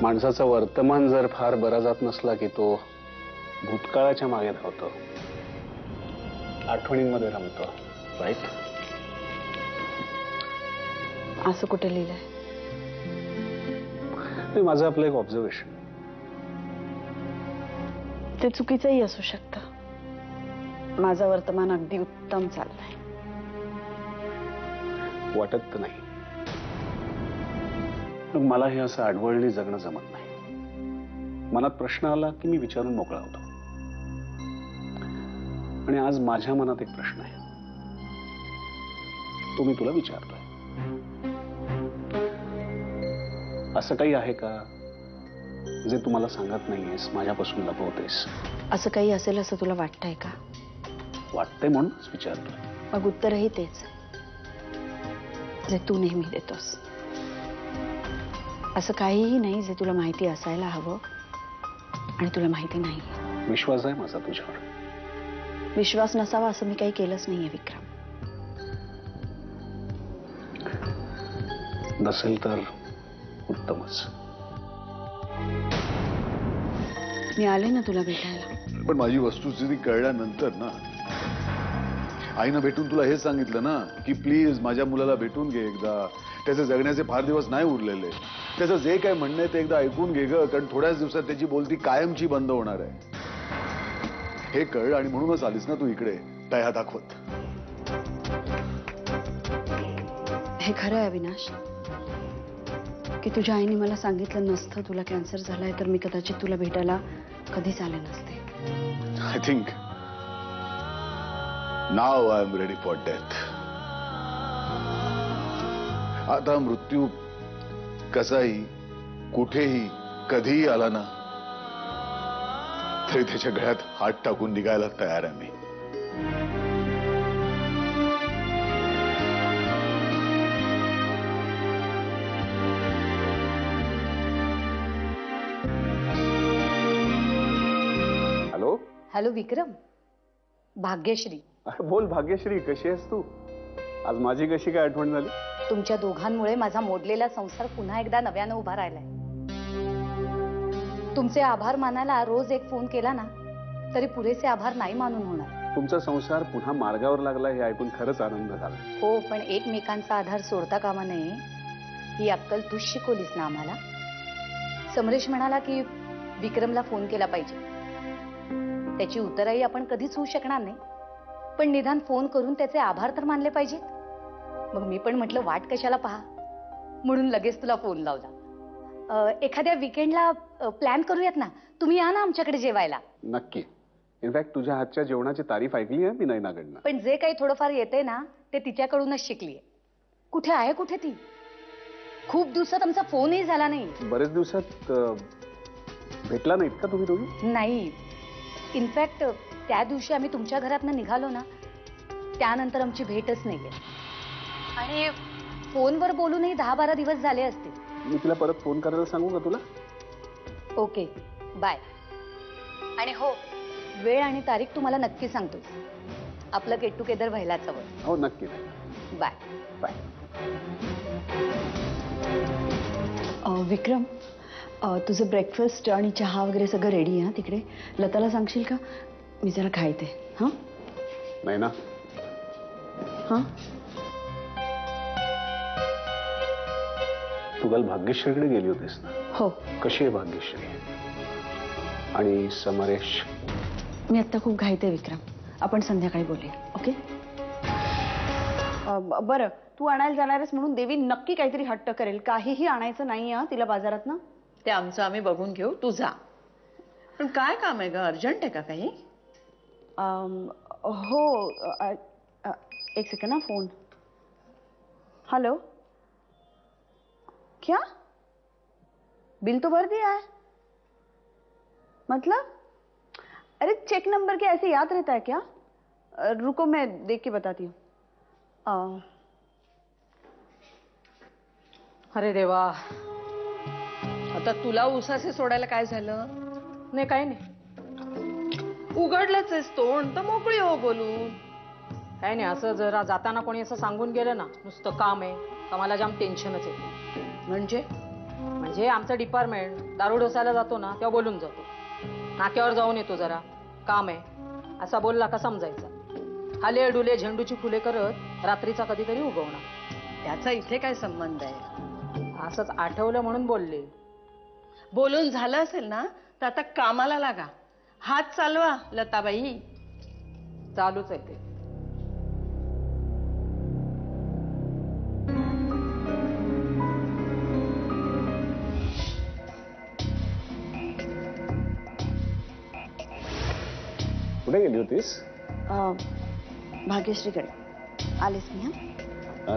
माणसाचं वर्तमान जर फार बरा जात नसला की तो भूतकाळाच्या मागे धावतो, आठवणींमध्ये रमतो. राईट? असं कुठे लिहिलंय? ते माझं आपलं एक ऑब्झर्वेशन. ते चुकीचंही असू शकतं. माझं वर्तमान अगदी उत्तम चाललंय. वाटत तर नाही. मग मला हे असं आडवळणी जगणं जमत नाही. मनात प्रश्न आला की मी विचारून मोकळा होतो. आणि आज माझ्या मनात एक प्रश्न आहे, तो मी तुला विचारतोय. असं काही आहे का जे तू मला सांगत नाहीयेस, माझ्यापासून लपवतेस? असं काही असेल असं तुला वाटतंय का? वाटतंय म्हणूनच विचारतोय. मग उत्तरही तेच आहे जे तू नेहमी देतोस. असं काहीही नाही जे तुला माहिती असायला हवं आणि तुला माहिती नाही. विश्वास आहे माझा तुझ्यावर. विश्वास नसावा असं मी काही केलंच नाहीये विक्रम. नसेल तर उत्तमच. मी आले ना तुला भेटायला. पण माझी वस्तुस्थिती कळल्यानंतर ना, आईनं भेटून तुला हेच सांगितलं ना की प्लीज माझ्या मुलाला भेटून घे एकदा. त्याचे जगण्याचे फार दिवस नाही उरलेले. त्याचं जे काय म्हणणं आहे ते एकदा ऐकून घे ग, कारण थोड्याच दिवसात त्याची बोलती कायमची बंद होणार आहे. हे कळ आणि म्हणूनच आलीस ना तू इकडे दया दाखवत. हे खरं आहे अविनाश की तुझ्या आईने मला सांगितलं नसतं तुला कॅन्सर झालाय तर मी कदाचित तुला भेटायला कधीच आले नसते. I think now I am ready for death. आता मृत्यू कसाही कुठेही कधीही आला ना तरी त्याच्या गळ्यात हात टाकून निघायला तयार आहे मी. हॅलो. हॅलो विक्रम. भाग्यश्री. बोल भाग्यश्री, कशी आहेस तू? आज माझी कशी काय आठवण झाली? तुमच्या दोघांमुळे माझा मोडलेला संसार पुन्हा एकदा नव्यानं उभा राहिलाय. तुमचे आभार मानायला रोज एक फोन केला ना तरी पुरेसे आभार नाही मानून होणार. तुमचा संसार पुन्हा मार्गावर लागला हे ऐकून खरंच आनंद झाला. हो, पण एकमेकांचा आधार सोडता कामा नये ही अक्कल तूच शिकवलीस ना आम्हाला. समरेश म्हणाला की विक्रमला फोन केला पाहिजे. त्याची उत्तरही आपण कधीच होऊ शकणार नाही, पण निदान फोन करून त्याचे आभार तर मानले पाहिजेत. मग मी पण म्हटलं वाट कशाला पहा म्हणून लगेच तुला फोन लावला. एखाद्या विकेंडला प्लॅन करूयात ना. तुम्ही या ना आमच्याकडे जेवायला. नक्की. इनफॅक्ट तुझ्या हातच्या जेवणाची तारीफ ऐकली आहे मी नैनाकडनं. पण जे काही थोडंफार येते ना ते तिच्याकडूनच शिकलीये. कुठे आहे कुठे ती? खूप दिवसात आमचा फोनही झाला नाही. बरेच दिवसात भेटला नाहीत का तुम्ही दोघी? नाही. इनफॅक्ट त्या दिवशी आम्ही तुमच्या घरातनं निघालो ना त्यानंतर आमची भेटच नाहीये. आणि फोनवर बोलूनही 10-12 दिवस झाले असतील. मी तिला परत फोन करायला सांगू का तुला? Okay, bye. आणि हो, वेळ आणि तारीख तुम्हाला नक्की सांगतो. आपलं गेट टुगेदर व्हायलाच हवं. हो नक्की. Bye bye. विक्रम, तुझं ब्रेकफास्ट आणि चहा वगैरे सगळं रेडी आहे तिकडे. लताला सांगशील का? मी जरा खायते. हां नाही ना? हां. तू काल भाग्यश्रीकडे गेली होतीस ना? हो. कशी आहे भाग्यश्री आणि समरेश? मी आत्ता खूप घाईते विक्रम. आपण संध्याकाळी बोलूया. ओके? बरं, तू आणायला जाणार आहेस म्हणून देवी नक्की काहीतरी हट्ट करेल. काहीही आणायचं नाही तिला बाजारात ना. ते आमचं आम्ही बघून घेऊ, तू जा. पण काय काम आहे ग? अर्जंट आहे का काही? हो. एक सेकंड ना. फोन. हेलो. क्या? बिल तो भर दिया है. मतलब? अरे चेक नंबर के ऐसे याद रहता है क्या? रुको मैं देख के बताती हूँ. अरे देवा, आता तुला उसासे सोडायला काय झालं? नाही काही नाही. उघडलंच आहेस तोंड तर मोकळी हो बोलून. काय नाही, असं जरा जाताना कोणी असं सांगून गेलं ना नुसतं काम आहे का मला जाम टेन्शनच येते. म्हणजे म्हणजे आमचं डिपार्टमेंट दारू डोसायला जातो ना तेव्हा बोलून जातो, नाक्यावर जाऊन येतो जरा काम आहे असा बोलला का समजायचा. हाले डुले झेंडूची फुले करत रात्रीचा कधीतरी उगवणार. त्याचा इथे काय संबंध आहे? असंच आठवलं म्हणून बोलले. बोलून झालं असेल ना तर आता कामाला लागा. हात चालवा लताबाई. चालूच आहे ते. कुठे गेली होतीस? भाग्यश्रीकडे आलीस मी. हा